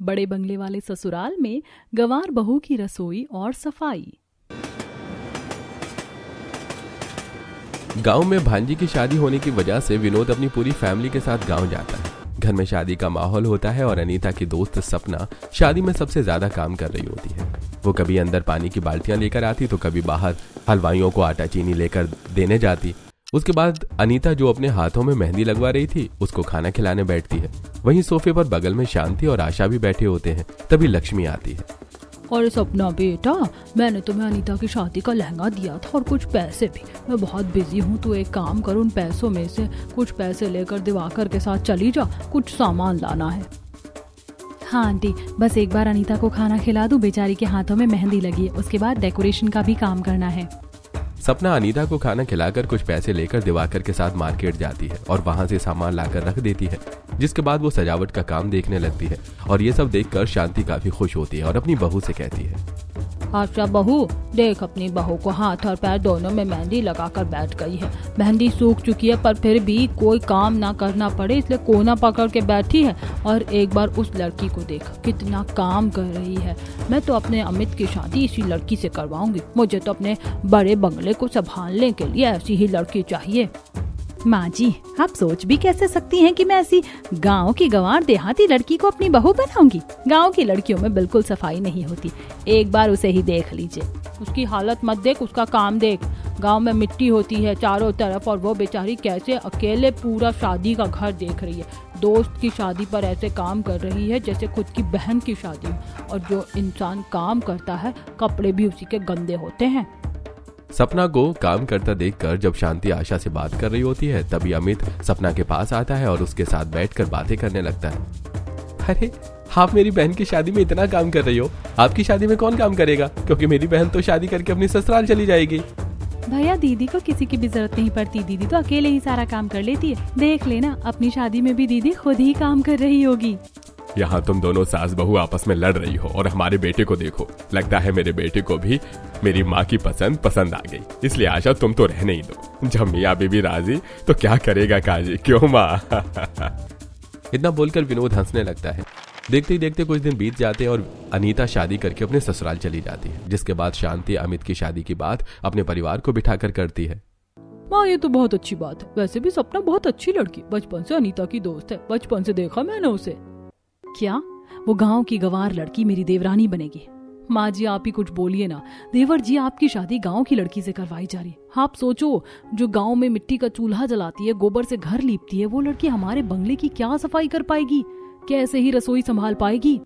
बड़े बंगले वाले ससुराल में गंवार बहू की रसोई और सफाई। गांव में भांजी की शादी होने की वजह से विनोद अपनी पूरी फैमिली के साथ गांव जाता है। घर में शादी का माहौल होता है और अनीता की दोस्त सपना शादी में सबसे ज्यादा काम कर रही होती है। वो कभी अंदर पानी की बाल्टियां लेकर आती तो कभी बाहर हलवाइयों को आटा चीनी लेकर देने जाती। उसके बाद अनीता जो अपने हाथों में मेहंदी लगवा रही थी उसको खाना खिलाने बैठती है। वहीं सोफे पर बगल में शांति और आशा भी बैठे होते हैं। तभी लक्ष्मी आती है। और सपना बेटा, मैंने तुम्हें अनीता की शादी का लहंगा दिया था और कुछ पैसे भी। मैं बहुत बिजी हूँ, तो एक काम कर, उन पैसों में से कुछ पैसे लेकर दिवाकर के साथ चली जा, कुछ सामान लाना है। हाँ आंटी, बस एक बार अनीता को खाना खिला दूं, बेचारी के हाथों में मेहंदी लगी है, उसके बाद डेकोरेशन का भी काम करना है। सपना अनीता को खाना खिलाकर कुछ पैसे लेकर दिवाकर के साथ मार्केट जाती है और वहां से सामान लाकर रख देती है, जिसके बाद वो सजावट का काम देखने लगती है। और ये सब देखकर शांति काफी खुश होती है और अपनी बहू से कहती है, अच्छा बहू, देख अपनी बहू को हाथ और पैर दोनों में मेहंदी लगाकर बैठ गई है। मेहंदी सूख चुकी है पर फिर भी कोई काम ना करना पड़े इसलिए कोना पकड़ के बैठी है। और एक बार उस लड़की को देख, कितना काम कर रही है। मैं तो अपने अमित की शादी इसी लड़की से करवाऊंगी। मुझे तो अपने बड़े बंगले को संभालने के लिए ऐसी ही लड़की चाहिए। माँ जी, आप सोच भी कैसे सकती हैं कि मैं ऐसी गांव की गंवार देहाती लड़की को अपनी बहू बनाऊंगी। गांव की लड़कियों में बिल्कुल सफाई नहीं होती, एक बार उसे ही देख लीजिए। उसकी हालत मत देख, उसका काम देख। गांव में मिट्टी होती है चारों तरफ और वो बेचारी कैसे अकेले पूरा शादी का घर देख रही है। दोस्त की शादी पर ऐसे काम कर रही है जैसे खुद की बहन की शादी हो। और जो इंसान काम करता है, कपड़े भी उसी के गंदे होते हैं। सपना को काम करता देखकर जब शांति आशा से बात कर रही होती है तभी अमित सपना के पास आता है और उसके साथ बैठकर बातें करने लगता है। अरे, आप मेरी बहन की शादी में इतना काम कर रही हो, आपकी शादी में कौन काम करेगा? क्योंकि मेरी बहन तो शादी करके अपनी ससुराल चली जाएगी। भैया, दीदी को किसी की भी जरूरत नहीं पड़ती, दीदी तो अकेले ही सारा काम कर लेती है। देख लेना, अपनी शादी में भी दीदी खुद ही काम कर रही होगी। यहाँ तुम दोनों सास बहू आपस में लड़ रही हो और हमारे बेटे को देखो। लगता है मेरे बेटे को भी मेरी माँ की पसंद आ गई, इसलिए आशा तुम तो रहने ही दो। जब मियाँ बीबी राजी तो क्या करेगा काजी, क्यों माँ? इतना बोलकर विनोद हंसने लगता है। देखते ही देखते कुछ दिन बीत जाते हैं और अनीता शादी करके अपने ससुराल चली जाती है, जिसके बाद शांति अमित की शादी की बात अपने परिवार को बिठाकर करती है। माँ, ये तो बहुत अच्छी बात है। वैसे भी सपना बहुत अच्छी लड़की, बचपन से अनीता की दोस्त है, बचपन से देखा मैंने उसे। क्या वो गांव की गंवार लड़की मेरी देवरानी बनेगी? माँ जी, आप ही कुछ बोलिए ना। देवर जी, आपकी शादी गांव की लड़की से करवाई जा रही है। आप सोचो, जो गांव में मिट्टी का चूल्हा जलाती है, गोबर से घर लीपती है, वो लड़की हमारे बंगले की क्या सफाई कर पाएगी? कैसे ही रसोई संभाल पाएगी?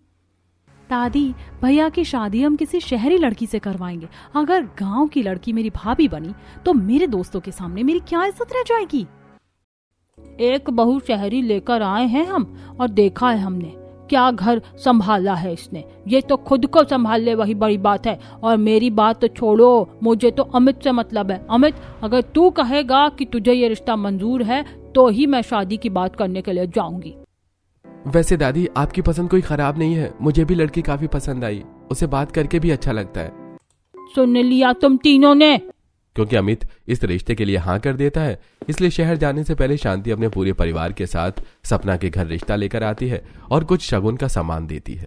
दादी, भैया की शादी हम किसी शहरी लड़की से करवाएंगे। अगर गांव की लड़की मेरी भाभी बनी तो मेरे दोस्तों के सामने मेरी क्या इज्जत रह जाएगी? एक बहू शहरी लेकर आए हैं हम, और देखा है हमने क्या घर संभाला है इसने। ये तो खुद को संभाल ले, वही बड़ी बात है। और मेरी बात तो छोड़ो, मुझे तो अमित से मतलब है। अमित, अगर तू कहेगा कि तुझे ये रिश्ता मंजूर है तो ही मैं शादी की बात करने के लिए जाऊंगी। वैसे दादी, आपकी पसंद कोई खराब नहीं है, मुझे भी लड़की काफी पसंद आई, उसे बात करके भी अच्छा लगता है। सुन लिया तुम तीनों ने? क्योंकि अमित इस रिश्ते के लिए हाँ कर देता है, इसलिए शहर जाने से पहले शांति अपने पूरे परिवार के साथ सपना के घर रिश्ता लेकर आती है और कुछ शगुन का सामान देती है।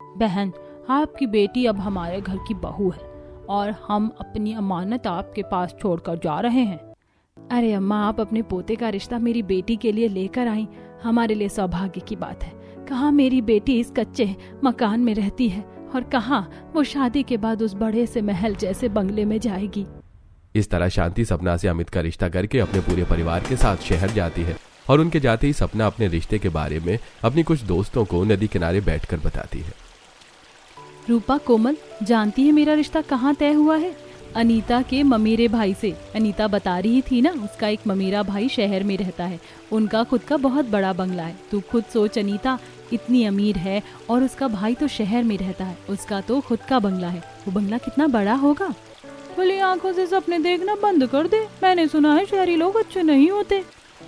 बहन, आपकी बेटी अब हमारे घर की बहू है और हम अपनी अमानत आपके पास छोड़कर जा रहे हैं। अरे अम्मा, आप अपने पोते का रिश्ता मेरी बेटी के लिए लेकर आई, हमारे लिए सौभाग्य की बात है। कहाँ मेरी बेटी इस कच्चे मकान में रहती है और कहाँ वो शादी के बाद उस बड़े से महल जैसे बंगले में जाएगी। इस तरह शांति सपना से अमित का रिश्ता करके अपने पूरे परिवार के साथ शहर जाती है और उनके जाते ही सपना अपने रिश्ते के बारे में अपनी कुछ दोस्तों को नदी किनारे बैठकर बताती है। रूपा, कोमल, जानती है मेरा रिश्ता कहाँ तय हुआ है? अनीता के ममेरे भाई से। अनीता बता रही थी ना, उसका एक ममेरा भाई शहर में रहता है। उनका खुद का बहुत बड़ा बंगला है। तू खुद सोच अनीता, इतनी अमीर है और उसका भाई तो शहर में रहता है, उसका तो खुद का बंगला है। वो बंगला कितना बड़ा होगा? खुली आंखों से सपने देखना बंद कर दे। मैंने सुना है शहरी लोग अच्छे नहीं होते।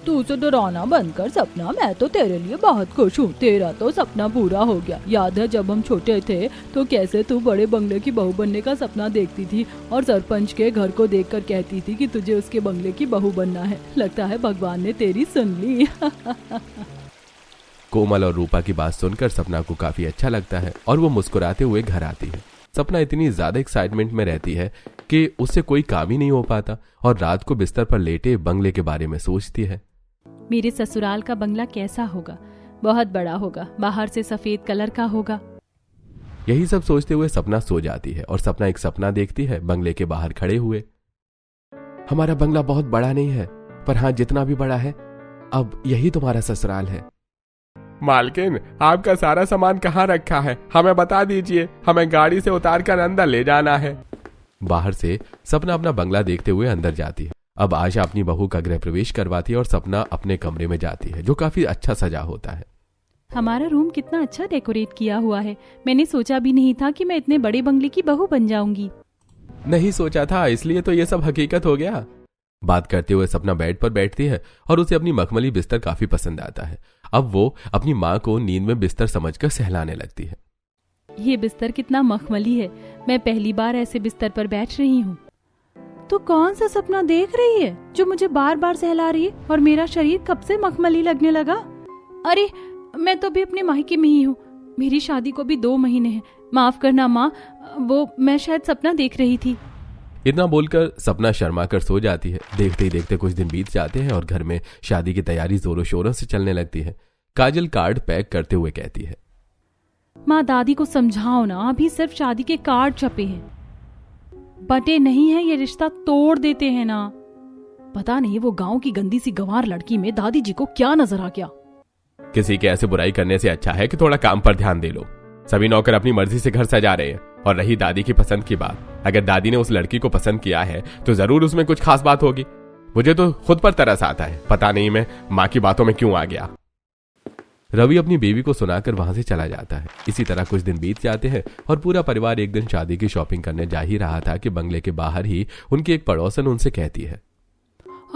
तू उसे डराना बंद कर सपना, मैं तो तेरे लिए बहुत खुश हूँ। तेरा तो सपना पूरा हो गया। याद है जब हम छोटे थे तो कैसे तू बड़े बंगले की बहू बनने का सपना देखती थी और सरपंच के घर को देखकर कहती थी कि तुझे उसके बंगले की बहू बनना है। लगता है भगवान ने तेरी सुन ली। कोमल और रूपा की बात सुनकर सपना को काफी अच्छा लगता है और वो मुस्कुराते हुए घर आती है। सपना इतनी ज्यादा एक्साइटमेंट में रहती है कि उससे कोई काम ही नहीं हो पाता और रात को बिस्तर पर लेटे बंगले के बारे में सोचती है। मेरे ससुराल का बंगला कैसा होगा, बहुत बड़ा होगा, बाहर से सफेद कलर का होगा। यही सब सोचते हुए सपना सो जाती है और सपना एक सपना देखती है बंगले के बाहर खड़े हुए। हमारा बंगला बहुत बड़ा नहीं है, पर हाँ जितना भी बड़ा है अब यही तुम्हारा ससुराल है। मालकिन, आपका सारा सामान कहाँ रखा है, हमें बता दीजिए, हमें गाड़ी से उतार कर अंदर ले जाना है। बाहर से सपना अपना बंगला देखते हुए अंदर जाती है। अब आशा अपनी बहू का गृह प्रवेश करवाती है और सपना अपने कमरे में जाती है जो काफी अच्छा सजा होता है। हमारा रूम कितना अच्छा डेकोरेट किया हुआ है। मैंने सोचा भी नहीं था कि मैं इतने बड़े बंगले की बहू बन जाऊंगी। नहीं सोचा था, इसलिए तो ये सब हकीकत हो गया। बात करते हुए सपना बेड पर बैठती है और उसे अपनी मखमली बिस्तर काफी पसंद आता है। अब वो अपनी माँ को नींद में बिस्तर समझकर सहलाने लगती है। ये बिस्तर कितना मखमली है, मैं पहली बार ऐसे बिस्तर पर बैठ रही हूँ। तो कौन सा सपना देख रही है जो मुझे बार बार सहला रही है और मेरा शरीर कब से मखमली लगने लगा? अरे मैं तो भी अपने मायके में ही हूँ, मेरी शादी को भी 2 महीने हैं। माफ करना माँ, वो मैं शायद सपना देख रही थी। इतना बोलकर सपना शर्मा कर सो जाती है। देखते ही देखते कुछ दिन बीत जाते हैं और घर में शादी की तैयारी जोरों शोरों से चलने लगती है। काजल कार्ड पैक करते हुए कहती है, माँ दादी को समझाओ ना, अभी सिर्फ शादी के कार्ड छपे हैं, बटे नहीं है, ये रिश्ता तोड़ देते हैं ना। पता नहीं वो गांव की गंदी सी गंवार लड़की में दादी जी को क्या नजर आ गया। किसी के ऐसे बुराई करने से अच्छा है कि थोड़ा काम पर ध्यान दे लो। सभी नौकर अपनी मर्जी से घर सजा रहे हैं। और रही दादी की पसंद की बात, अगर दादी ने उस लड़की को पसंद किया है तो जरूर उसमें कुछ खास बात होगी। मुझे तो खुद पर तरस आता है, पता नहीं मैं माँ की बातों में क्यों आ गया। रवि अपनी बीवी को सुनाकर वहां से चला जाता है। इसी तरह कुछ दिन बीत जाते हैं और पूरा परिवार एक दिन शादी की शॉपिंग करने जा ही रहा था कि बंगले के बाहर ही उनकी एक पड़ोसन उनसे कहती है,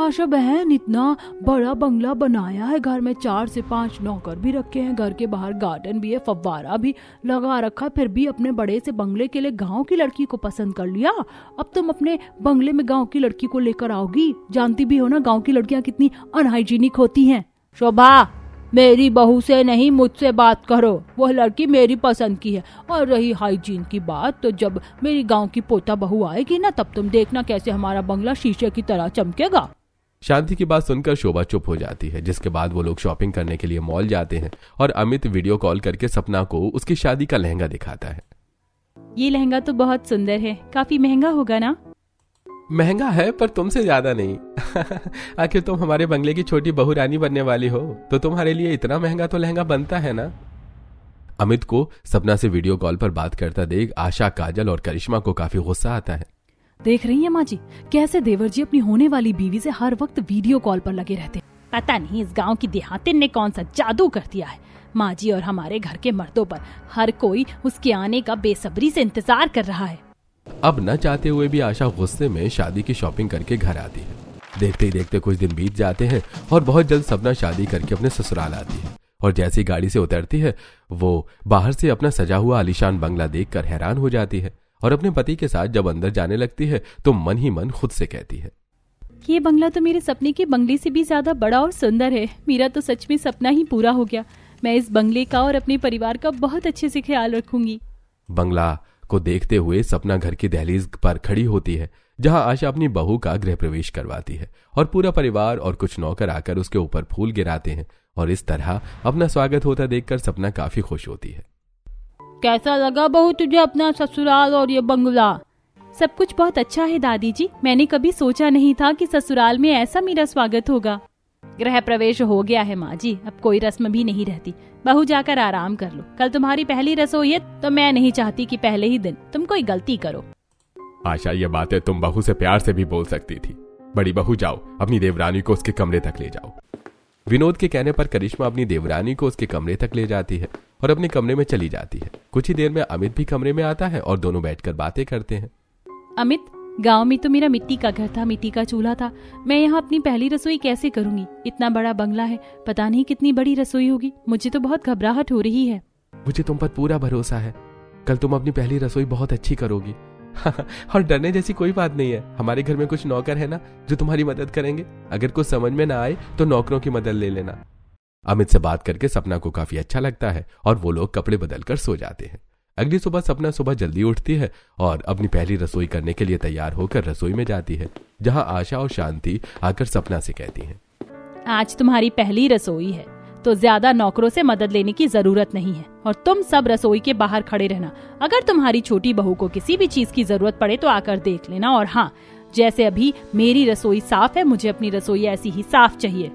आशा बहन, इतना बड़ा बंगला बनाया है, घर में 4 से 5 नौकर भी रखे हैं, घर के बाहर गार्डन भी है, फव्वारा भी लगा रखा, फिर भी अपने बड़े से बंगले के लिए गांव की लड़की को पसंद कर लिया। अब तुम अपने बंगले में गांव की लड़की को लेकर आओगी? जानती भी हो ना गांव की लड़कियां कितनी अनहाइजीनिक होती हैं। शोभा, मेरी बहू से नहीं मुझसे बात करो, वह लड़की मेरी पसंद की है। और रही हाइजीन की बात, तो जब मेरी गांव की पोता बहू आएगी ना, तब तुम देखना कैसे हमारा बंगला शीशे की तरह चमकेगा। शांति की बात सुनकर शोभा चुप हो जाती है, जिसके बाद वो लोग शॉपिंग करने के लिए मॉल जाते हैं और अमित वीडियो कॉल करके सपना को उसकी शादी का लहंगा दिखाता है। ये लहंगा तो बहुत सुंदर है, काफी महंगा होगा ना? महंगा है पर तुमसे ज्यादा नहीं। आखिर तुम हमारे बंगले की छोटी बहू रानी बनने वाली हो, तो तुम्हारे लिए इतना महंगा तो लहंगा बनता है ना। अमित को सपना से वीडियो कॉल पर बात करता देख आशा, काजल और करिश्मा को काफी गुस्सा आता है। देख रही है माँ जी, कैसे देवर जी अपनी होने वाली बीवी से हर वक्त वीडियो कॉल पर लगे रहते। पता नहीं इस गांव की देहातिन ने कौन सा जादू कर दिया है। माँ जी और हमारे घर के मर्दों पर हर कोई उसके आने का बेसब्री से इंतजार कर रहा है। अब न चाहते हुए भी आशा गुस्से में शादी की शॉपिंग करके घर आती है। देखते ही देखते कुछ दिन बीत जाते हैं और बहुत जल्द सपना शादी करके अपने ससुराल आती है। और जैसे ही गाड़ी से उतरती है, वो बाहर से अपना सजा हुआ आलीशान बंगला देखकर हैरान हो जाती है और अपने पति के साथ जब अंदर जाने लगती है तो मन ही मन खुद से कहती है, ये बंगला तो मेरे सपने के बंगले से भी ज्यादा बड़ा और सुंदर है। मेरा तो सच में सपना ही पूरा हो गया। मैं इस बंगले का और अपने परिवार का बहुत अच्छे से ख्याल रखूंगी। बंगला को देखते हुए सपना घर की दहलीज पर खड़ी होती है, जहां आशा अपनी बहू का गृह प्रवेश करवाती है और पूरा परिवार और कुछ नौकर आकर उसके ऊपर फूल गिराते हैं और इस तरह अपना स्वागत होता देखकर सपना काफी खुश होती है। कैसा लगा बहू तुझे अपना ससुराल और ये बंगला? सब कुछ बहुत अच्छा है दादी जी। मैंने कभी सोचा नहीं था कि ससुराल में ऐसा मेरा स्वागत होगा। गृह प्रवेश हो गया है माँ जी, अब कोई रस्म भी नहीं रहती। बहू जाकर आराम कर लो। कल तुम्हारी पहली रसोई है, तो मैं नहीं चाहती कि पहले ही दिन तुम कोई गलती करो। आशा, ये बातें तुम बहू से प्यार से भी बोल सकती थी। बड़ी बहू, जाओ अपनी देवरानी को उसके कमरे तक ले जाओ। विनोद के कहने पर करिश्मा अपनी देवरानी को उसके कमरे तक ले जाती है और अपने कमरे में चली जाती है। कुछ ही देर में अमित भी कमरे में आता है और दोनों बैठकर बातें करते हैं। अमित, गांव में तो मेरा मिट्टी का घर था, मिट्टी का चूल्हा था। मैं यहाँ अपनी पहली रसोई कैसे करूंगी? इतना बड़ा बंगला है, पता नहीं कितनी बड़ी रसोई होगी। मुझे तो बहुत घबराहट हो रही है। मुझे तुम पर पूरा भरोसा है, कल तुम अपनी पहली रसोई बहुत अच्छी करोगी। और डरने जैसी कोई बात नहीं है। हमारे घर में कुछ नौकर है ना जो तुम्हारी मदद करेंगे। अगर कुछ समझ में ना आए तो नौकरों की मदद ले लेना। अमित से बात करके सपना को काफी अच्छा लगता है और वो लोग कपड़े बदलकर सो जाते हैं। अगली सुबह सपना सुबह जल्दी उठती है और अपनी पहली रसोई करने के लिए तैयार होकर रसोई में जाती है, जहां आशा और शांति आकर सपना से कहती हैं, आज तुम्हारी पहली रसोई है तो ज्यादा नौकरों से मदद लेने की जरूरत नहीं है और तुम सब रसोई के बाहर खड़े रहना। अगर तुम्हारी छोटी बहू को किसी भी चीज की जरूरत पड़े तो आकर देख लेना। और हाँ, जैसे अभी मेरी रसोई साफ है, मुझे अपनी रसोई ऐसी ही साफ चाहिए।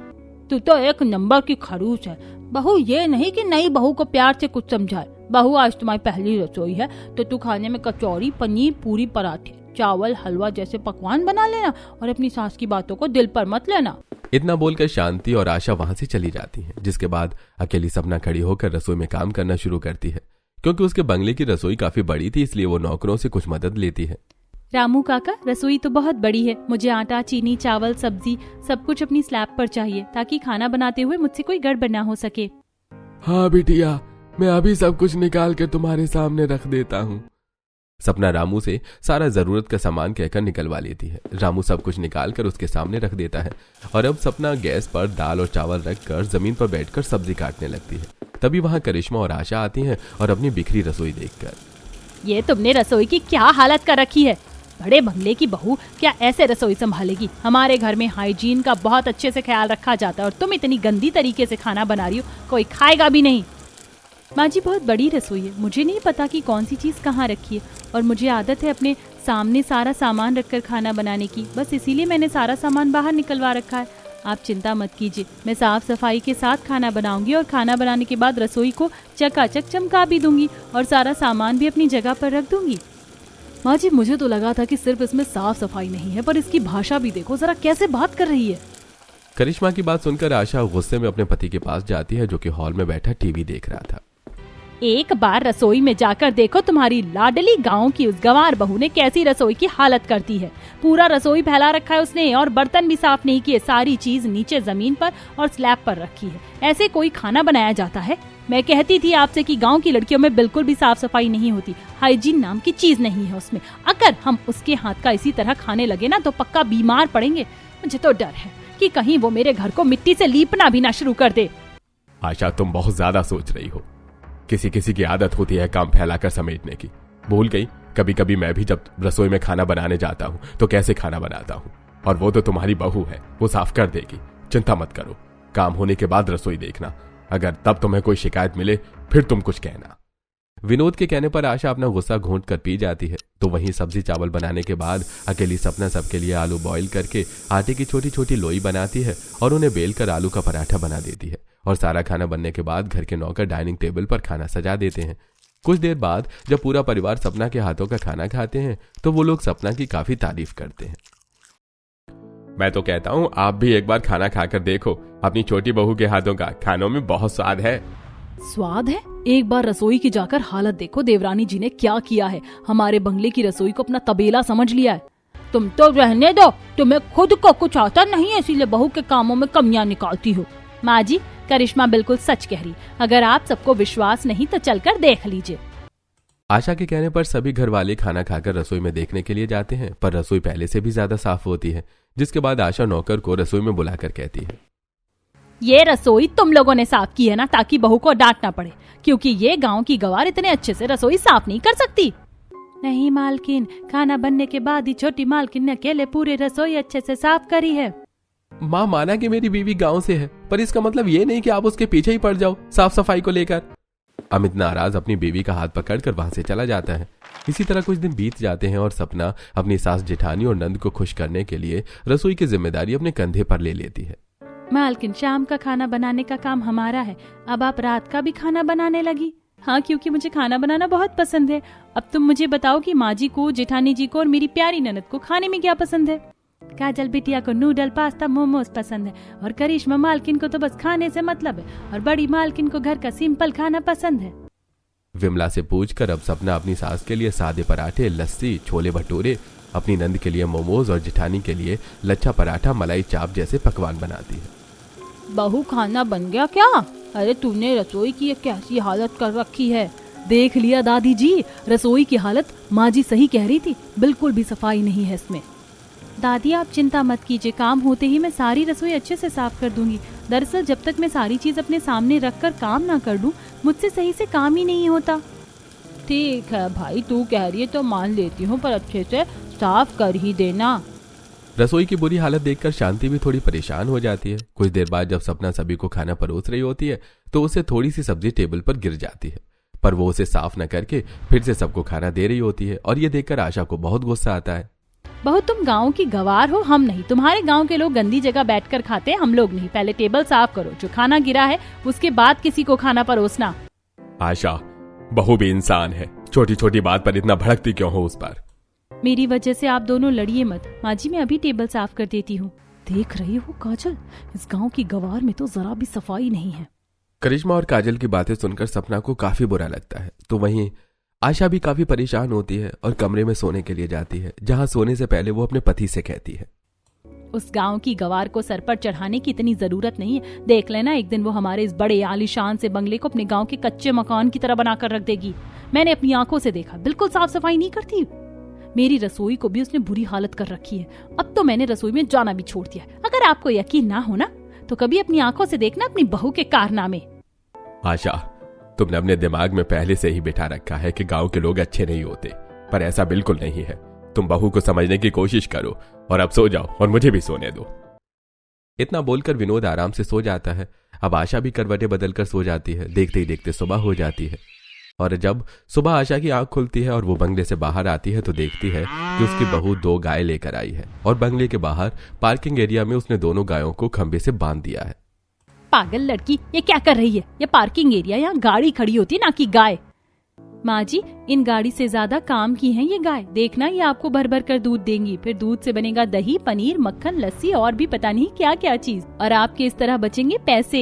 तू तो एक नंबर की खड़ूस है बहू, ये नहीं कि नई बहू को प्यार से कुछ समझाए। बहू, आज तुम्हारी पहली रसोई है तो तू खाने में कचौरी, पनीर, पूरी, पराठे, चावल, हलवा जैसे पकवान बना लेना और अपनी सास की बातों को दिल पर मत लेना। इतना बोलकर शांति और आशा वहां से चली जाती हैं, जिसके बाद अकेली सपना खड़ी होकर रसोई में काम करना शुरू करती है। क्योंकि उसके बंगले की रसोई काफी बड़ी थी, इसलिए वो नौकरों से कुछ मदद लेती है। रामू काका, रसोई तो बहुत बड़ी है, मुझे आटा, चीनी, चावल, सब्जी सब कुछ अपनी स्लैब पर चाहिए ताकि खाना बनाते हुए मुझसे कोई गड़बड़ ना हो सके। हाँ बिटिया, मैं अभी सब कुछ निकाल के तुम्हारे सामने रख देता हूँ। सपना रामू से सारा जरूरत का सामान कहकर निकलवा लेती है। रामू सब कुछ निकाल कर उसके सामने रख देता है और अब सपना गैस पर दाल और चावल रखकर जमीन पर बैठकर सब्जी काटने लगती है। तभी वहां करिश्मा और आशा आती हैं और अपनी बिखरी रसोई देखकर, ये तुमने रसोई की क्या हालत कर रखी है? बड़े बंगले की बहू क्या ऐसे रसोई संभालेगी? हमारे घर में हाइजीन का बहुत अच्छे से ख्याल रखा जाता है और तुम इतनी गंदी तरीके से खाना बना रही हो, कोई खाएगा भी नहीं। माँ जी, बहुत बड़ी रसोई है, मुझे नहीं पता कि कौन सी चीज़ कहाँ रखी है और मुझे आदत है अपने सामने सारा सामान रखकर खाना बनाने की, बस इसीलिए मैंने सारा सामान बाहर निकलवा रखा है। आप चिंता मत कीजिए, मैं साफ सफाई के साथ खाना बनाऊंगी और खाना बनाने के बाद रसोई को चकाचक चमका भी दूंगी और सारा सामान भी अपनी जगह पर रख दूंगी। माँ जी, मुझे तो लगा था कि सिर्फ इसमें साफ सफाई नहीं है, पर इसकी भाषा भी देखो जरा, कैसे बात कर रही है। करिश्मा की बात सुनकर आशा गुस्से में अपने पति के पास जाती है, जो कि हॉल में बैठा टीवी देख रहा था। एक बार रसोई में जाकर देखो, तुम्हारी लाडली गांव की उस गंवार बहू ने कैसी रसोई की हालत कर दी है। पूरा रसोई फैला रखा है उसने और बर्तन भी साफ नहीं किए, सारी चीज नीचे जमीन पर और स्लैब पर रखी है। ऐसे कोई खाना बनाया जाता है? मैं कहती थी आपसे कि गांव की लड़कियों में बिल्कुल भी साफ सफाई नहीं होती, हाइजीन नाम की चीज नहीं है उसमें। अगर हम उसके हाथ का इसी तरह खाने लगे ना तो पक्का बीमार पड़ेंगे। मुझे तो डर है कि कहीं वो मेरे घर को मिट्टी से लीपना भी ना शुरू कर दे। आशा, तुम बहुत ज्यादा सोच रही हो। किसी किसी की आदत होती है काम फैलाकर समेटने की। भूल गई, कभी कभी मैं भी जब रसोई में खाना बनाने जाता हूँ तो कैसे खाना बनाता हूँ, और वो तो तुम्हारी बहू है, वो साफ कर देगी। चिंता मत करो, काम होने के बाद रसोई देखना, अगर तब तुम्हें कोई शिकायत मिले फिर तुम कुछ कहना। विनोद के कहने पर आशा अपना गुस्सा घोंट कर पी जाती है। तो वहीं सब्जी चावल बनाने के बाद अकेली सपना सबके लिए आलू बॉईल करके आटे की छोटी छोटी लोई बनाती है और उन्हें बेलकर आलू का पराठा बना देती है। और सारा खाना बनने के बाद घर के नौकर डाइनिंग टेबल पर खाना सजा देते हैं। कुछ देर बाद जब पूरा परिवार सपना के हाथों का खाना खाते हैं तो वो लोग सपना की काफी तारीफ करते हैं। मैं तो कहता हूँ आप भी एक बार खाना खाकर देखो, अपनी छोटी बहू के हाथों का, खानों में बहुत स्वाद है। स्वाद है? एक बार रसोई की जाकर हालत देखो, देवरानी जी ने क्या किया है। हमारे बंगले की रसोई को अपना तबेला समझ लिया है। तुम तो रहने दो, तुम्हें खुद को कुछ आता नहीं है, इसीलिए बहू के कामों में कमियां निकालती हो। माँ जी, करिश्मा बिल्कुल सच कह रही, अगर आप सबको विश्वास नहीं तो चलकर देख लीजिए। आशा के कहने पर सभी घर वाले खाना खाकर रसोई में देखने के लिए जाते हैं, पर रसोई पहले से भी ज्यादा साफ होती है। जिसके बाद आशा नौकर को रसोई में बुलाकर कहती है, ये रसोई तुम लोगों ने साफ की है ना, ताकि बहू को डांटना पड़े, क्योंकि ये गांव की गवार इतने अच्छे से रसोई साफ नहीं कर सकती। नहीं मालकिन, खाना बनने के बाद ही छोटी मालकिन ने अकेले पूरी रसोई अच्छे से साफ करी है। माँ, माना कि मेरी बीवी गांव से है, पर इसका मतलब ये नहीं कि आप उसके पीछे ही पड़ जाओ साफ सफाई को लेकर। अमित नाराज अपनी बीवी का हाथ पकड़कर वहां से चला जाता है। इसी तरह कुछ दिन बीत जाते हैं और सपना अपनी सास जेठानी और नंद को खुश करने के लिए रसोई की जिम्मेदारी अपने कंधे पर ले लेती है। मालकिन, शाम का खाना बनाने का काम हमारा है, अब आप रात का भी खाना बनाने लगी। हाँ, क्योंकि मुझे खाना बनाना बहुत पसंद है। अब तुम मुझे बताओ कि माँ जी को, जेठानी जी को और मेरी प्यारी ननद को खाने में क्या पसंद है। काजल बिटिया को नूडल, पास्ता, मोमोज पसंद है और करिश्मा मालकिन को तो बस खाने से मतलब है और बड़ी मालकिन को घर का सिंपल खाना पसंद है। विमला से पूछकर अब सपना अपनी सास के लिए सादे पराठे, लस्सी, छोले भटूरे, अपनी नंद के लिए मोमोज और जेठानी के लिए लच्छा पराठा, मलाई चाप जैसे पकवान बनाती है। बहू, खाना बन गया क्या? अरे तूने रसोई की कैसी हालत कर रखी है। देख लिया दादी जी, रसोई की हालत माँ जी सही कह रही थी, बिल्कुल भी सफाई नहीं है इसमें। दादी आप चिंता मत कीजिए, काम होते ही मैं सारी रसोई अच्छे से साफ कर दूंगी। दरअसल जब तक मैं सारी चीज अपने सामने रख कर काम ना कर लूं, मुझसे सही से काम ही नहीं होता। ठीक है भाई, तू कह रही है तो मान लेती हूँ, पर अच्छे से साफ कर ही देना। रसोई की बुरी हालत देखकर शांति भी थोड़ी परेशान हो जाती है। कुछ देर बाद जब सपना सभी को खाना परोस रही होती है तो उसे थोड़ी सी सब्जी टेबल पर गिर जाती है, पर वो उसे साफ न करके फिर से सबको खाना दे रही होती है और ये देखकर आशा को बहुत गुस्सा आता है। बहू, तुम गांव की गवार हो, हम नहीं। तुम्हारे गांव के लोग गंदी जगह बैठकर खाते हैं, हम लोग नहीं। पहले टेबल साफ करो, जो खाना गिरा है उसके बाद किसी को खाना परोसना। आशा, बहू भी इंसान है, छोटी छोटी बात पर इतना भड़कती क्यों हो उस पर? मेरी वजह से आप दोनों लड़िए मत। माँ जी, मैं अभी टेबल साफ कर देती हूँ। देख रही हो काजल, इस गांव की गवार में तो जरा भी सफाई नहीं है। करिश्मा और काजल की बातें सुनकर सपना को काफी बुरा लगता है, तो वहीं आशा भी काफी परेशान होती है और कमरे में सोने के लिए जाती है, जहां सोने से पहले वो अपने पति से कहती है, उस गांव की गवार को सर पर चढ़ाने की इतनी जरूरत नहीं है। देख लेना, एक दिन वो हमारे इस बड़े आलीशान से बंगले को अपने गांव के कच्चे मकान की तरह बनाकर रख देगी। मैंने अपनी आंखों से देखा, बिल्कुल साफ सफाई नहीं करती। मेरी रसोई को भी उसने बुरी हालत कर रखी है। अब तो मैंने रसोई में जाना भी छोड़ दिया। अगर आपको यकीन ना हो ना, तो कभी अपनी आंखों से देखना अपनी बहू के कारनामे। आशा, तुमने अपने दिमाग में पहले से ही बिठा रखा है कि गांव के लोग अच्छे नहीं होते, पर ऐसा बिल्कुल नहीं है। तुम बहू को समझने की कोशिश करो और अब सो जाओ और मुझे भी सोने दो। इतना बोलकर विनोद आराम से सो जाता है। अब आशा भी करवटें बदलकर सो जाती है। देखते ही देखते सुबह हो जाती है और जब सुबह आशा की आंख खुलती है और वो बंगले से बाहर आती है तो देखती है कि उसकी बहू 2 गाय लेकर आई है और बंगले के बाहर पार्किंग एरिया में उसने दोनों गायों को खंबे से बांध दिया है। पागल लड़की, ये क्या कर रही है? ये पार्किंग एरिया, यहाँ गाड़ी खड़ी होती है ना कि गाय। माँ जी, इन गाड़ी से ज्यादा काम की हैं ये गाय। देखना, ये आपको भर भर कर दूध देंगी, फिर दूध से बनेगा दही, पनीर, मक्खन, लस्सी और भी पता नहीं क्या क्या चीज, और आपके इस तरह बचेंगे पैसे।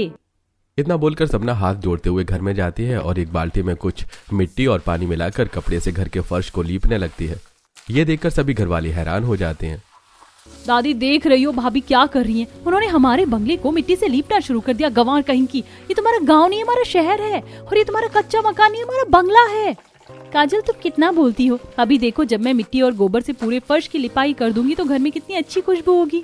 इतना बोलकर सपना हाथ जोड़ते हुए घर में जाती है और एक बाल्टी में कुछ मिट्टी और पानी मिलाकर कपड़े से घर के फर्श को लीपने लगती है। ये देखकर सभी घरवाले हैरान हो जाते हैं। दादी, देख रही हो भाभी क्या कर रही हैं? उन्होंने हमारे बंगले को मिट्टी से लीपना शुरू कर दिया। गंवार कहीं की, ये तुम्हारा गांव नहीं, हमारा शहर है, और ये तुम्हारा कच्चा मकान नहीं, हमारा बंगला है। काजल, तुम कितना बोलती हो? अभी देखो, जब मैं मिट्टी और गोबर से पूरे फर्श की लिपाई कर दूंगी तो घर में कितनी अच्छी खुशबू होगी।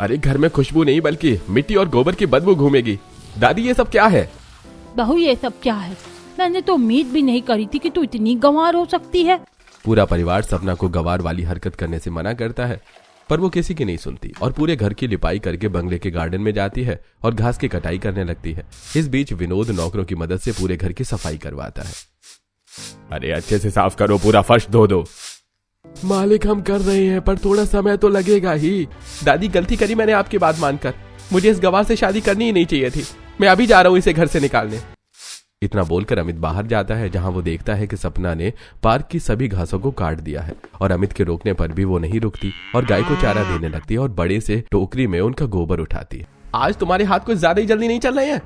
अरे घर में खुशबू नहीं बल्कि मिट्टी और गोबर की बदबू घूमेगी। दादी, ये सब क्या है? बहू, ये सब क्या है? मैंने तो उम्मीद भी नहीं करी थी कि तू इतनी गंवार हो सकती है। पूरा परिवार सपना को गंवार वाली हरकत करने से मना करता है, पर वो किसी की नहीं सुनती और पूरे घर की लिपाई करके बंगले के गार्डन में जाती है और घास की कटाई करने लगती है। इस बीच विनोद नौकरों की मदद से पूरे घर की सफाई करवाता है। अरे अच्छे से साफ करो, पूरा फर्श धो दो। मालिक, हम कर रहे हैं, पर थोड़ा समय तो लगेगा ही। दादी, गलती करी मैंने आपकी बात मानकर। मुझे इस गवार से शादी करनी ही नहीं चाहिए थी। मैं अभी जा रहा हूँ इसे घर से निकालने। इतना बोलकर अमित बाहर जाता है, जहां वो देखता है कि सपना ने पार्क की सभी घासों को काट दिया है और अमित के रोकने पर भी वो नहीं रुकती और गाय को चारा देने लगती है और बड़े से टोकरी में उनका गोबर उठाती है। आज तुम्हारे हाथ कुछ ज्यादा ही जल्दी नहीं चल रहे हैं?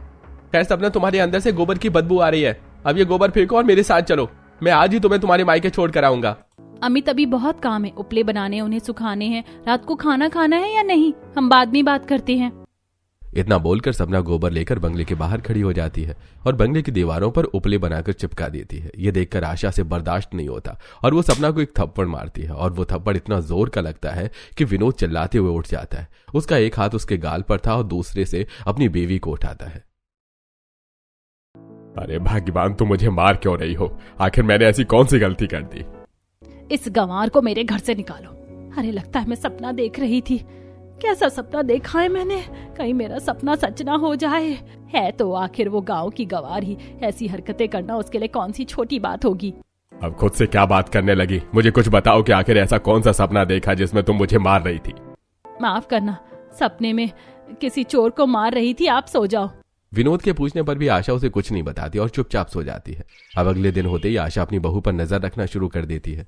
खैर सपना, तुम्हारे अंदर से गोबर की बदबू आ रही है। अब ये गोबर फेंको और मेरे साथ चलो। मैं आज ही तुम्हें तुम्हारे मायके छोड़ कर आऊंगा। अमित, अभी बहुत काम है। उपले बनाने, उन्हें सुखाने हैं। रात को खाना खाना है या नहीं, हम बाद में बात करते हैं। इतना बोलकर सपना गोबर लेकर बंगले के बाहर खड़ी हो जाती है और बंगले की दीवारों पर उपले बनाकर चिपका देती है। ये देखकर आशा से बर्दाश्त नहीं होता और वो सपना को एक थप्पड़ मारती है और वो थप्पड़ इतना जोर का लगता है कि विनोद चिल्लाते हुए उठ जाता है। उसका एक हाथ उसके गाल पर था और दूसरे से अपनी बीवी को उठाता है। अरे भाग्यवान, तुम मुझे मार क्यों रही हो? आखिर मैंने ऐसी कौन सी गलती कर दी? इस गंवार को मेरे घर से निकालो। अरे लगता है मैं सपना देख रही थी। कैसा सपना देखा है मैंने? कहीं मेरा सपना सच ना हो जाए। है तो आखिर वो गांव की गंवार ही, ऐसी हरकतें करना उसके लिए कौन सी छोटी बात होगी। अब खुद से क्या बात करने लगी? मुझे कुछ बताओ कि आखिर ऐसा कौन सा सपना देखा जिसमें तुम मुझे मार रही थी? माफ करना, सपने में किसी चोर को मार रही थी। आप सो जाओ। विनोद के पूछने पर भी आशा उसे कुछ नहीं बताती और चुपचाप सो जाती है। अब अगले दिन होते ही आशा अपनी बहू पर नजर रखना शुरू कर देती है।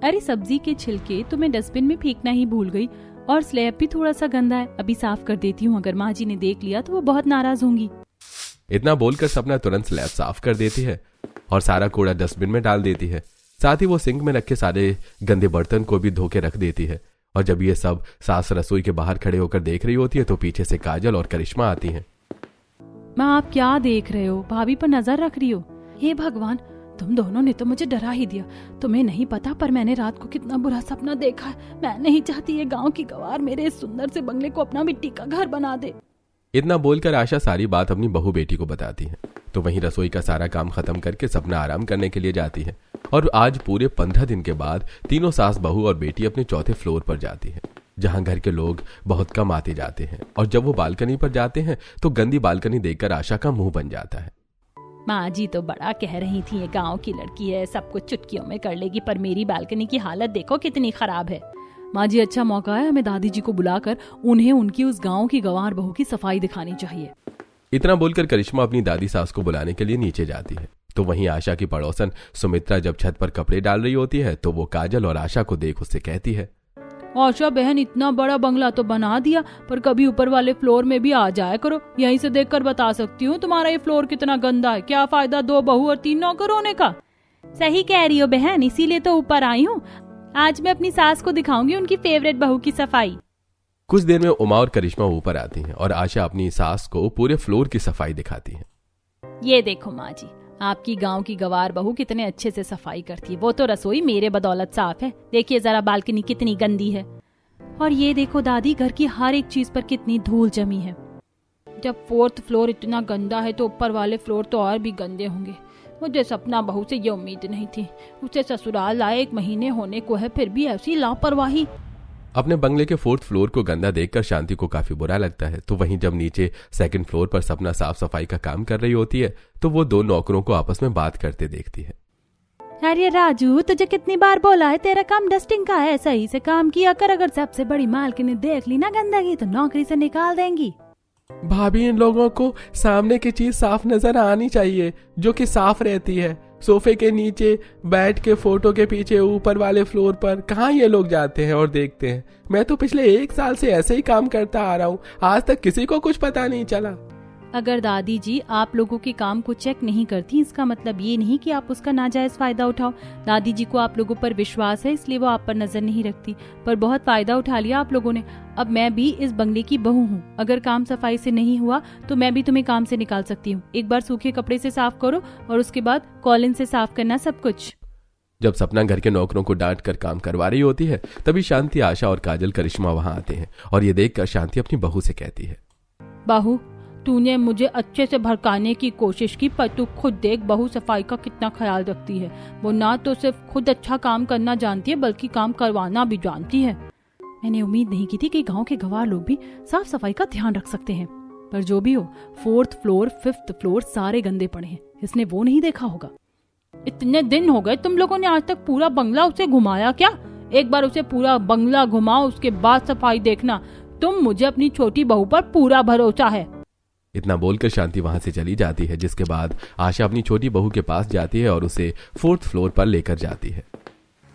अरे सब्जी के छिलके तो मैं डस्टबिन में फेंकना ही भूल गई, और स्लैब भी थोड़ा सा गंदा है, अभी साफ कर देती हूँ। अगर माँ जी ने देख लिया तो वो बहुत नाराज होंगी। इतना बोलकर सपना तुरंत स्लैब साफ कर देती है और सारा कूड़ा डस्टबिन में डाल देती है। साथ ही वो सिंक में रखे सारे गंदे बर्तन को भी धो के रख देती है। और जब ये सब सास रसोई के बाहर खड़े होकर देख रही होती है तो पीछे से काजल और करिश्मा आती हैं। माँ, आप क्या देख रहे हो? भाभी पर नजर रख रही हो? हे भगवान, तुम दोनों ने तो मुझे डरा ही दिया। तुम्हें नहीं पता, पर मैंने रात को कितना बुरा सपना देखा है। मैं नहीं चाहती ये गांव की गंवार मेरे इस सुंदर से बंगले को अपना मिट्टी का घर बना दे। इतना बोलकर आशा सारी बात अपनी बहू बेटी को बताती है। तो वहीं रसोई का सारा काम खत्म करके सपना आराम करने के लिए जाती है और आज पूरे 15 दिन के बाद तीनों सास बहू और बेटी अपने चौथे फ्लोर पर जाती है, जहां घर के लोग बहुत कम आते जाते हैं। और जब वो बालकनी पर जाते हैं तो गंदी बालकनी देखकर आशा का मुंह बन जाता है। माँ जी तो बड़ा कह रही थी ये गांव की लड़की है, सब कुछ चुटकियों में कर लेगी, पर मेरी बालकनी की हालत देखो कितनी खराब है। माँ जी अच्छा मौका है, हमें दादी जी को बुलाकर उन्हें उनकी उस गांव की गंवार बहू की सफाई दिखानी चाहिए। इतना बोलकर करिश्मा अपनी दादी सास को बुलाने के लिए नीचे जाती है। तो वहीं आशा की पड़ोसन सुमित्रा जब छत पर कपड़े डाल रही होती है तो वो काजल और आशा को देख उससे कहती है, आशा बहन इतना बड़ा बंगला तो बना दिया, पर कभी ऊपर वाले फ्लोर में भी आ जाया करो, यहीं से देखकर बता सकती हूँ तुम्हारा ये फ्लोर कितना गंदा है। क्या फायदा 2 बहू और 3 नौकर होने का। सही कह रही हो बहन, इसीलिए तो ऊपर आई हूँ। आज मैं अपनी सास को दिखाऊंगी उनकी फेवरेट बहू की सफाई। कुछ देर में उमा और करिश्मा ऊपर आती हैं और आशा अपनी सास को पूरे फ्लोर की सफाई दिखाती है। ये देखो माँ जी, आपकी गांव की गवार बहू कितने अच्छे से सफाई करती है। वो तो रसोई मेरे बदौलत साफ है, देखिए जरा बालकनी कितनी गंदी है। और ये देखो दादी, घर की हर एक चीज पर कितनी धूल जमी है। जब 4th फ्लोर इतना गंदा है तो ऊपर वाले फ्लोर तो और भी गंदे होंगे। मुझे सपना बहू से ये उम्मीद नहीं थी। उसे ससुराल आए 1 महीने होने को है, फिर भी ऐसी लापरवाही। अपने बंगले के 4th फ्लोर को गंदा देखकर शांति को काफी बुरा लगता है। तो वहीं जब नीचे 2nd फ्लोर पर सपना साफ सफाई का काम कर रही होती है तो वो 2 नौकरों को आपस में बात करते देखती है। अरे राजू, तुझे कितनी बार बोला है तेरा काम डस्टिंग का है, सही से काम किया कर। अगर सबसे बड़ी मालकिन ने देख ली ना गंदगी तो नौकरी से निकाल देंगी। भाभी, इन लोगों को सामने की चीज साफ नजर आनी चाहिए जो कि साफ रहती है। सोफे के नीचे बैठ के फोटो के पीछे ऊपर वाले फ्लोर पर कहाँ ये लोग जाते हैं और देखते हैं। मैं तो पिछले 1 साल से ऐसे ही काम करता आ रहा हूँ, आज तक किसी को कुछ पता नहीं चला। अगर दादी जी आप लोगों के काम को चेक नहीं करती, इसका मतलब ये नहीं कि आप उसका नाजायज फायदा उठाओ। दादी जी को आप लोगों पर विश्वास है, इसलिए वो आप पर नजर नहीं रखती, पर बहुत फायदा उठा लिया आप लोगों ने। अब मैं भी इस बंगले की बहू हूँ, अगर काम सफाई से नहीं हुआ तो मैं भी तुम्हें काम से निकाल सकती हूँ। एक बार सूखे कपड़े से साफ करो और उसके बाद कॉलिन से साफ करना सब कुछ। जब सपना घर के नौकरों को डांट कर काम करवा रही होती है तभी शांति, आशा और काजल करिश्मा वहां आते हैं और ये देखकर शांति अपनी बहू से कहती है, बहू तूने मुझे अच्छे से भड़काने की कोशिश की, पर तू खुद देख बहू सफाई का कितना ख्याल रखती है। वो ना तो सिर्फ खुद अच्छा काम करना जानती है बल्कि काम करवाना भी जानती है। मैंने उम्मीद नहीं की थी कि गांव के गंवार लोग भी साफ सफाई का ध्यान रख सकते हैं, पर जो भी हो 4th फ्लोर 5th फ्लोर सारे गंदे पड़े हैं, इसने वो नहीं देखा होगा। इतने दिन हो गए तुम लोगों ने आज तक पूरा बंगला उसे घुमाया क्या? एक बार उसे पूरा बंगला घुमाओ, उसके बाद सफाई देखना। तुम मुझे अपनी छोटी बहू पर पूरा भरोसा है। इतना बोलकर शांति वहां से चली जाती है, जिसके बाद आशा अपनी छोटी बहू के पास जाती है और उसे 4th फ्लोर पर लेकर जाती है।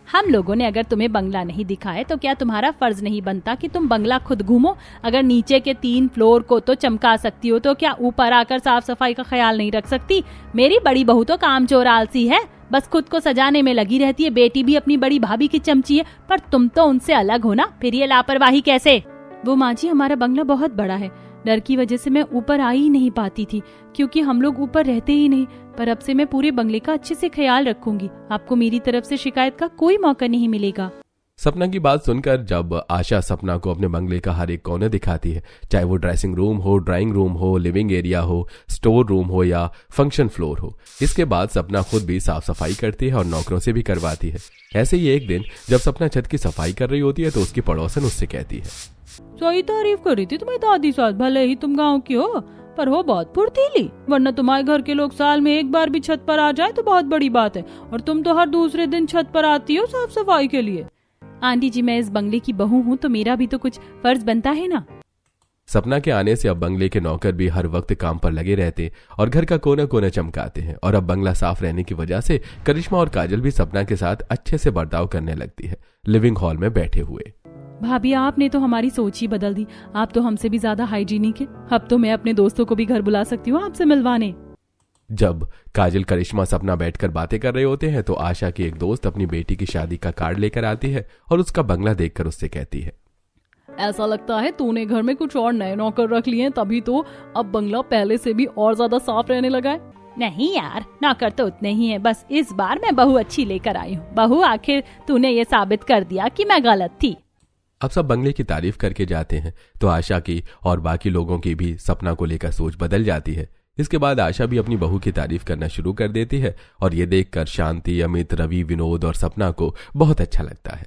हम लोगों ने अगर तुम्हें बंगला नहीं दिखाया तो क्या तुम्हारा फर्ज नहीं बनता कि तुम बंगला खुद घूमो? अगर नीचे के 3 फ्लोर को तो चमका सकती हो तो क्या ऊपर आकर साफ सफाई का ख्याल नहीं रख सकती? मेरी बड़ी बहू तो कामचोर आलसी है, बस खुद को सजाने में लगी रहती है। बेटी भी अपनी बड़ी भाभी की चमची है, पर तुम तो उनसे अलग हो ना, फिर ये लापरवाही कैसे? वो माँ जी, हमारा बंगला बहुत बड़ा है, डर की वजह से मैं ऊपर आ ही नहीं पाती थी क्योंकि हम लोग ऊपर रहते ही नहीं, पर अब से मैं पूरे बंगले का अच्छे से ख्याल रखूंगी। आपको मेरी तरफ से शिकायत का कोई मौका नहीं मिलेगा। सपना की बात सुनकर जब आशा सपना को अपने बंगले का हर एक कोने दिखाती है, चाहे वो ड्रेसिंग रूम हो, ड्राइंग रूम हो, लिविंग एरिया हो, स्टोर रूम हो या फंक्शन फ्लोर हो, इसके बाद सपना खुद भी साफ सफाई करती है और नौकरों से भी करवाती है। ऐसे ही एक दिन जब सपना छत की सफाई कर रही होती है तो उसकी पड़ोसन उससे कहती है, सही तारीफ कर रही थी तुम्हारी दादी सास, भले ही तुम गाँव की हो पर हो बहुत फुर्तीली, वरना तुम्हारे घर के लोग साल में एक बार भी छत पर आ जाए तो बहुत बड़ी बात है, और तुम तो हर दूसरे दिन छत पर आती हो साफ सफाई के लिए। आंटी जी, मैं इस बंगले की बहू हूँ तो मेरा भी तो कुछ फर्ज बनता है ना। सपना के आने से अब बंगले के नौकर भी हर वक्त काम पर लगे रहते और घर का कोना कोना चमकाते हैं, और अब बंगला साफ रहने की वजह से करिश्मा और काजल भी सपना के साथ अच्छे से बर्ताव करने लगती है, लिविंग हॉल में बैठे हुए। भाभी, आपने तो हमारी सोच ही बदल दी, आप तो हमसे भी ज्यादा हाइजीनिक है। अब तो मैं अपने दोस्तों को भी घर बुला सकती हूँ आपसे मिलवाने। जब काजल करिश्मा सपना बैठकर बातें कर रहे होते हैं तो आशा की एक दोस्त अपनी बेटी की शादी का कार्ड लेकर आती है और उसका बंगला देखकर उससे कहती है, ऐसा लगता है तूने घर में कुछ और नए नौकर रख लिए हैं, तभी तो अब बंगला पहले से भी और ज्यादा साफ रहने लगा है। नहीं यार, नौकर तो उतने ही हैं, बस इस बार मैं बहू अच्छी लेकर आई हूँ। बहू, आखिर तूने ये साबित कर दिया कि मैं गलत थी। अब सब बंगले की तारीफ करके जाते हैं तो आशा की और बाकी लोगों की भी सपना को लेकर सोच बदल जाती है। इसके बाद आशा भी अपनी बहू की तारीफ करना शुरू कर देती है और ये देखकर शांति, अमित, रवि, विनोद और सपना को बहुत अच्छा लगता है।